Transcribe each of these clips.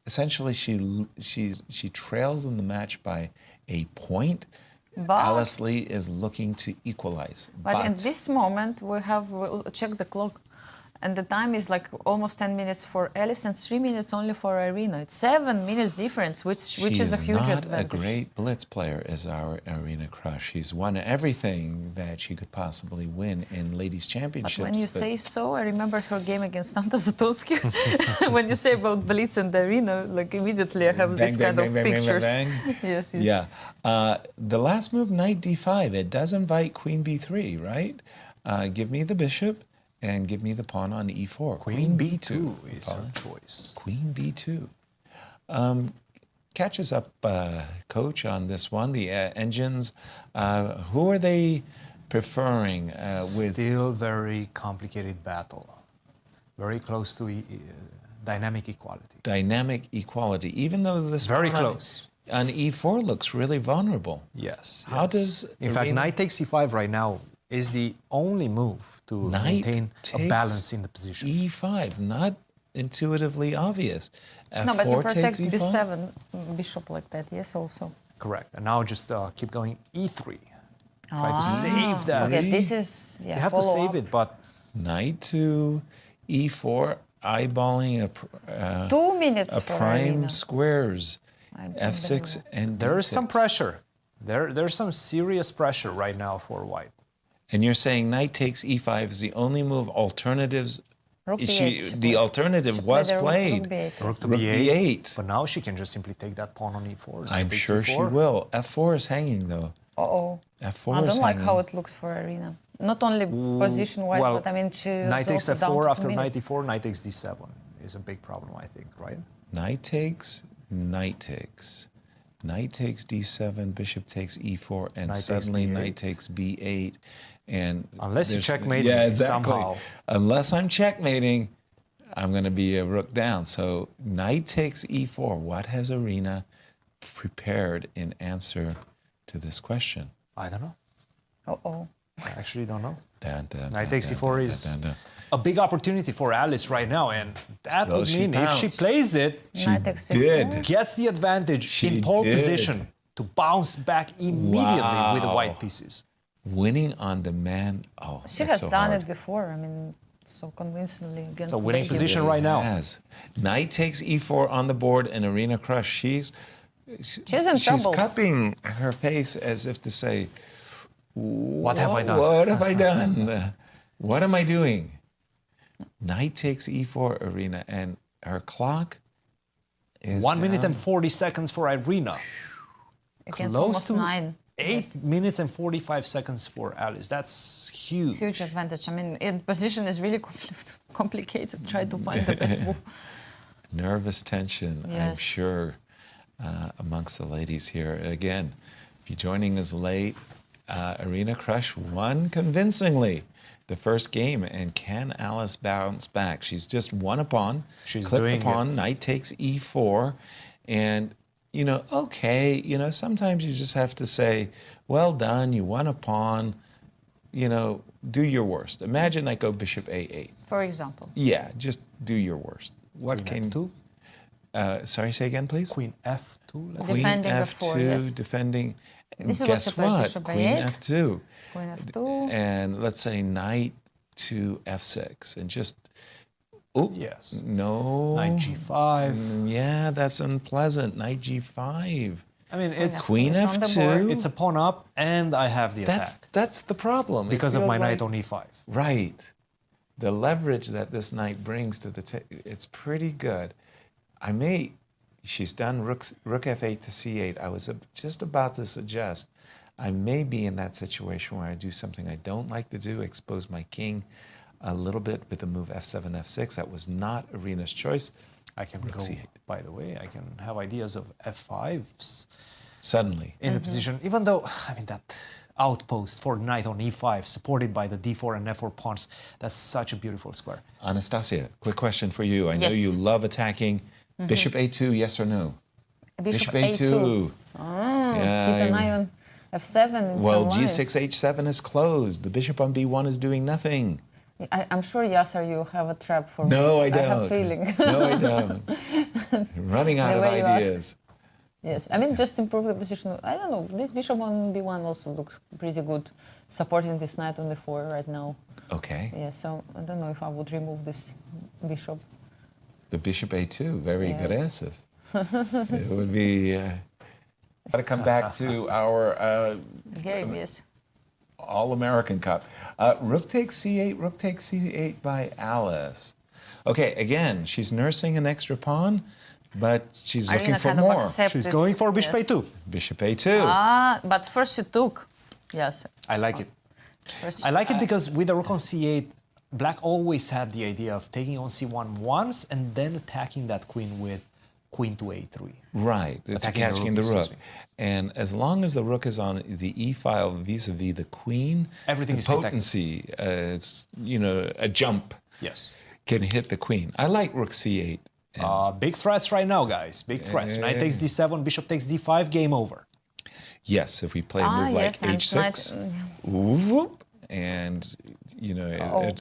essentially she trails in the match by a point. But, Alice Lee is looking to equalize. but in this moment, we'll check the clock. And the time is like almost 10 minutes for Alice and 3 minutes only for Irina. It's 7 minutes difference, which is a huge advantage. She's not a great blitz player, is our Irina Krush. She's won everything that she could possibly win in ladies' championships. But when you say so, I remember her game against Nanta Zatulski. When you say about blitz and Irina, like immediately I have this kind of pictures. Yes, yes. Yeah. The last move, knight d5, it does invite queen b3, right? Give me the bishop. And give me the pawn on e4. Queen b2 is her choice. Queen b2. Catch us up, Coach, on this one. The engines, who are they preferring? Still very complicated battle. Very close to dynamic equality. Dynamic equality, even though this very close. On e4 looks really vulnerable. Yes. How does... In fact, knight takes e5 right now is the only move to maintain a balance in the position. e5, not intuitively obvious. F4 no, but you protect takes b7 bishop like that, yes, also. Correct. And now just keep going e3. Try to save that. Okay, this is... Yeah, you have to save it, but... Knight to e4, eyeballing a 2 minutes a for prime Irina. Squares, f6 and there is d6. some pressure. There's some serious pressure right now for white. And you're saying knight takes e5 is the only move. Alternatives, Rook b8. the alternative was played. Rook to Rook b8. But now she can just simply take that pawn on e4. I'm sure she will. f4 is hanging though. Uh-oh. f4 I is don't like hanging. how it looks for Irina. Not only position-wise, well, but I mean to... knight takes also down f4 to after knight minutes. e4, knight takes d7 is a big problem, I think, right? Knight takes, knight takes. Knight takes d7, bishop takes e4, and Knight suddenly takes b8. knight takes b8. And unless you checkmate yeah, me exactly. somehow. Unless I'm checkmating, I'm going to be a rook down. So knight takes e4. What has Irina prepared in answer to this question? I don't know. Uh-oh. I actually don't know. Knight Knight takes e4 is a big opportunity for Alice right now, and that would mean if she plays it, she did. gets the advantage in pole position to bounce back immediately with the white pieces. Winning on demand. Oh, she has done it before. I mean, so convincingly against. So winning Belgium. position right now. Has. Knight takes e4 on the board, and Irina Krush, she's in trouble. She's cupping her face as if to say, "What have I done? What have I done? What am I doing?" Knight takes e4, Irina, and her clock is 1 minute and 40 seconds for Irina. Against Close almost to 9. 8 minutes and 45 seconds for Alice. That's huge. Huge advantage. I mean, in position is really complicated. Try to find the best move. Nervous tension, Yes. I'm sure, amongst the ladies here. Again, if you're joining us late, Irina Krush won convincingly the first game, and can Alice bounce back? She's just won a pawn. She's clipped doing the pawn. Knight takes e4, and you know, okay, you know, sometimes you just have to say, well done, you won a pawn. You know, do your worst. Imagine I go bishop a8. For example. Yeah, just do your worst. What Queen can f2? Sorry, say again, please. Queen f2. Let's Queen Defending the f2, four, yes. defending. This is guess what's about what? bishop Queen a8. f2. Queen f2. And let's say knight to f6, and just. Oh Yes. No. Knight g5. Yeah, that's unpleasant. Knight g5. I mean, it's Queen on the f2. board. It's a pawn up, and I have the attack That's the problem. It because of feels my like- knight on e5. Right. The leverage that this knight brings to the it's pretty good. She's done rook f8 to c8. I was just about to suggest I may be in that situation where I do something I don't like to do, expose my king a little bit with the move f7, f6. That was not Irina's choice. I can Rook go, c8. by the way, I can have ideas of f5s Suddenly. in the position, even though, I mean, that outpost for knight on e5, supported by the d4 and f4 pawns, that's such a beautiful square. Anastasia, quick question for you. I know Yes. you love attacking. Bishop a2, yes or no? Bishop a2. keep an eye on f7 in Well, some lines. g6, h7 is closed. The bishop on b1 is doing nothing. I'm sure, Yasser, you have a trap for me. No, I I don't. have a feeling. No, I don't. Running out The of way you ask. ideas. Yes, I mean, just improve the position. I don't know, this bishop on b1 also looks pretty good, supporting this knight on the 4 right now. Okay. Yeah, so I don't know if I would remove this bishop. The bishop a2, very Yes. aggressive. It would be. Got to come back to our Game, yes. All-American Cup. Rook takes c8, rook takes c8 by Alice. Okay, again, she's nursing an extra pawn, but she's looking Irina for kind of more. accepted, She's going for bishop yes. a2. Bishop a2. Ah, but first she took. Yes. I like it. First I like it because with the rook on c8, black always had the idea of taking on c1 once and then attacking that queen with queen to a3. Right, it's Attacking the catching rook, the rook. excuse me. And as long as the rook is on the e file vis-a-vis the queen, Everything the is protected. potency, it's, you know, a jump Yes. can hit the queen. I like rook c8. Big threats right now, guys. Big threats. Knight takes d7, bishop takes d5, game over. Yes, if we play a move like yes, and h6, whoop, and you know,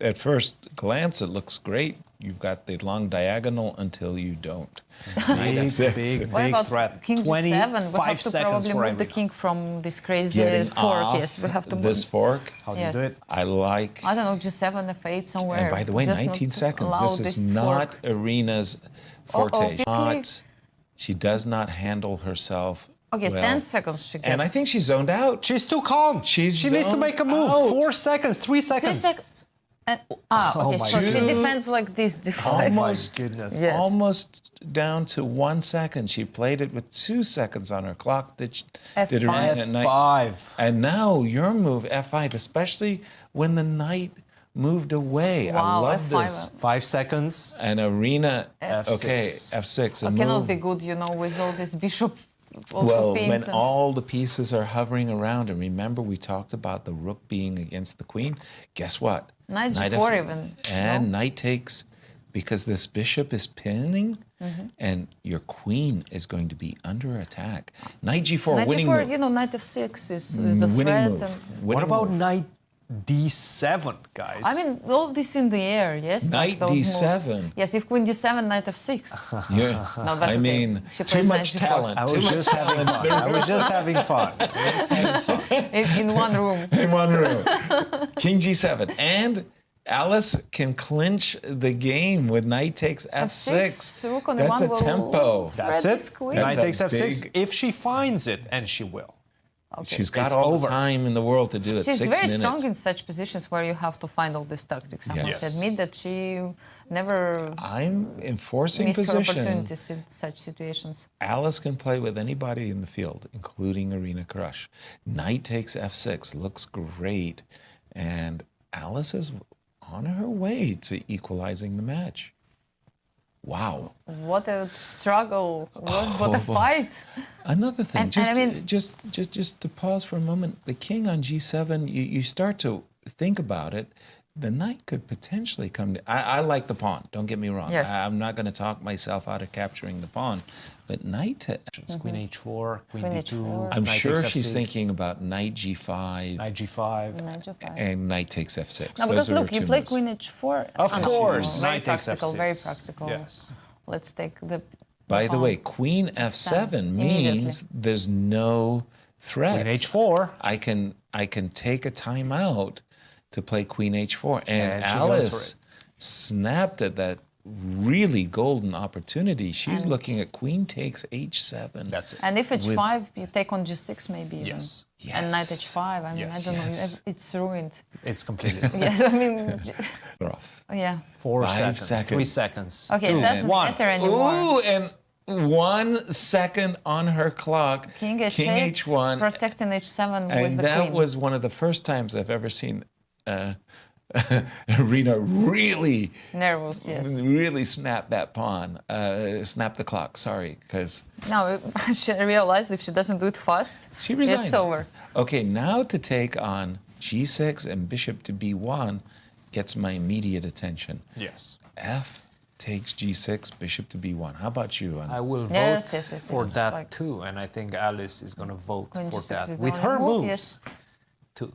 at first glance it looks great. You've got the long diagonal until you don't. Big What about threat. king g7? We have 25 to seconds probably for move the Irina. king from this crazy Getting fork. off Yes, we have to this move. fork. How do you Yes. do it? I like. I don't know, g7, f8 somewhere. And by the way, Just 19 not seconds. allow This is not fork. Irina's forte. really? Not, she does not handle herself Okay, well. 10 seconds she gets. And I think she's zoned out. She's too calm. She's she needs to zoned make a move. out. 4 seconds, 3 3 seconds. seconds. And, okay, Oh so my she goodness. defends like this. Almost, goodness. Yes. almost down to 1 second. She played it with 2 seconds on her clock. Did F5. Irina at night. F5. And now your move, f5, especially when the knight moved away. I Wow, love F5. this. 5 seconds. And Irina, F6. okay, f6. A It cannot move. be good, you know, with all this bishop also Well, pins when and all the pieces are hovering around, and remember we talked about the rook being against the queen, guess what? Knight Knight g4 F- even, And no? knight takes, because this bishop is pinning, Mm-hmm. and your queen is going to be under attack. Knight g4, Knight winning g4, move. you know, knight f6 is the Winning threat. move. And, What Winning about move. knight d7, guys? I mean, all this in the air, yes? Knight those moves. d7. Yes, if queen d7, knight f6. Yeah. No, but I okay, mean, she too plays much knight g4. talent. I too was much just having fun. I was just having fun. in one room. in one room. King g7. And Alice can clinch the game with knight takes f6. Rook on That's e1 a will tempo. That's threat it. this queen. That's Knight a takes f6 big- if she finds it, and she will. Okay. She's got It's all over. the time in the world to do it. She's 6 very minutes. strong in such positions where you have to find all these tactics. I must Yes. admit that she never I'm enforcing missed her position. opportunities in such situations. Alice can play with anybody in the field, including Irina Krush. Knight takes f6, looks great. And Alice is on her way to equalizing the match. Wow. What a struggle! What a Oh, fight! Another thing, And just, I mean- just to pause for a moment, the king on g7, you start to think about it. The knight could potentially come. I like the pawn. Don't get me wrong. Yes. I'm not going to talk myself out of capturing the pawn, but knight to. Queen h4, queen Queen d2. h4. I'm knight sure takes she's f6, thinking about knight g5 knight g5. Knight g5. and knight takes f6. No, Those because are look, her you two play moves. queen h4. Of and course, very knight takes practical, f6. very practical. Yes. Let's take the. By the pawn. way, queen f7 Immediately. means there's no threat. Queen h4. I can take a timeout to play queen h4, and And she goes for Alice it. snapped at that really golden opportunity. She's looking at queen takes h7. That's it. And if h5, you take on g6 maybe even. Yes. And knight Yes. h5. I mean, Yes. I don't Yes. know. It's ruined. It's completely. Yes, I mean, off. yeah. 4 5 seconds, seconds. 3 seconds. Okay, two, it doesn't 1. matter anymore. Ooh, and 1 second on her clock. King h8, King h1. protecting h7 with And the that queen. was one of the first times I've ever seen Irina really Nervous, yes. really snap that pawn, snap the clock, sorry, because Now, she realized if she doesn't do it fast, she resigns. it's over. Okay, now to take on g6 and bishop to b1 gets my immediate attention. Yes. F takes g6, bishop to b1. How about you? I will vote Yes, yes, yes, for yes, that like- too, and I think Alice is going to vote Queen for g6 that is the with only her move, moves yes. too.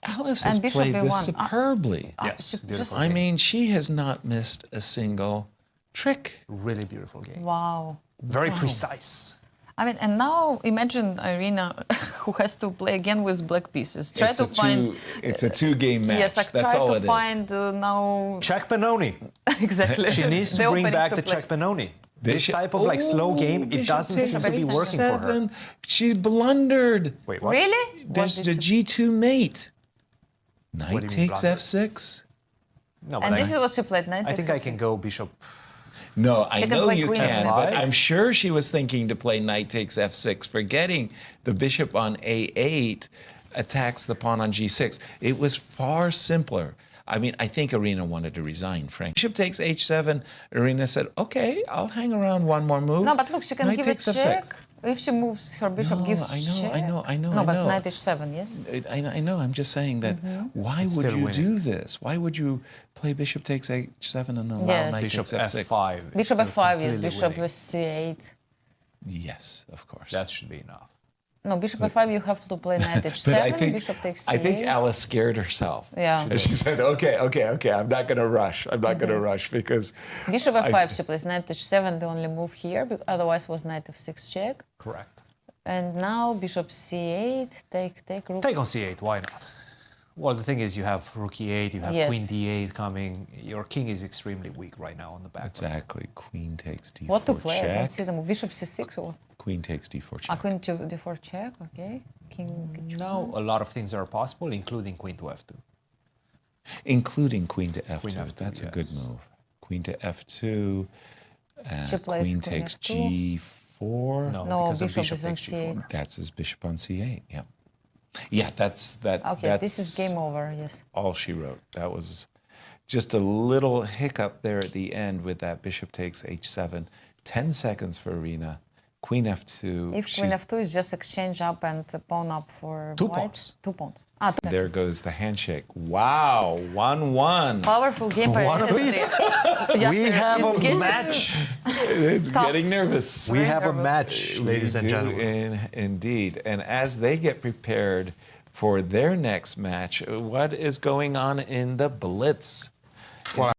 Alice And has bishop played this B1. superbly. Yes, beautiful. I mean, she has not missed a single trick. Really beautiful game. Wow. Very precise. I mean, and now imagine Irina, who has to play again with black pieces. Try to find. It's a two-game match. Yes, like That's try all to it is. find now. Check Benoni. Exactly. She needs to bring opening back to the play. check Benoni. This Bishop- type of like slow game, it Bishop doesn't seem takes to be working for her. F7. She blundered. Wait, what? Really? There's What the did she- G2 mate. Knight do you mean takes blundered? F6. No, but And this is what she played. I think I can go bishop. No, I She can know play you queen can, F5. but I'm sure she was thinking to play knight takes F6, forgetting the bishop on A8 attacks the pawn on G6. It was far simpler. I mean, I think Irina wanted to resign, frankly. Bishop takes H7. Irina said, okay, I'll hang around one more move. No, but look, she can Knight give a takes F6. check. If she moves, her bishop No, gives I know, check. I know, I know, No, I but know. knight H7, yes? I know. I'm just saying that. Why It's would still you winning. do this? Why would you play bishop takes H7 and allow Yes. knight Bishop takes F6? F5. is Bishop still F5, yes. completely Bishop winning. with C8. Yes, of course. That should be enough. No, bishop F5, you have to play knight H7. But I think bishop takes C8. I think Alice scared herself. Yeah. And she said, okay, I'm not going to rush. I'm not going to rush because Bishop I- F5, she plays knight H7, the only move here. Otherwise was knight F6 check. Correct. And now bishop C8, take rook. Take on C8, why not? Well, the thing is, you have rook E8, you have Yes. queen D8 coming. Your king is extremely weak right now on the back. exactly. Queen takes D4 What to play? I don't check. see the move. Bishop C6 or what? Queen takes D4 Ah, check. queen to D4 check, okay. King H1. Now, a lot of things are possible, including queen to F2. Including queen to F2. Queen F2, That's a good yes. move. Queen to F2. She plays Queen queen takes F2. G4. No, No, because a bishop bishop is on takes G4. C8. That's his bishop on C8. Yeah. Yeah, that's that. Okay, that's this is game over, yes. all she wrote. That was just a little hiccup there at the end with that bishop takes H7. 10 seconds for Irina. Queen F2. If queen F2 is just exchange up and pawn up for Two white. pawns. 2 pawns. Ah, two. There goes the handshake. Wow, 1-1. Powerful game by One history. apiece. Yes, We sir. have It's a getting- match. It's Tough. getting nervous. We have a nervous. match, ladies and We do gentlemen. indeed. And as they get prepared for their next match, what is going on in the Blitz? Well,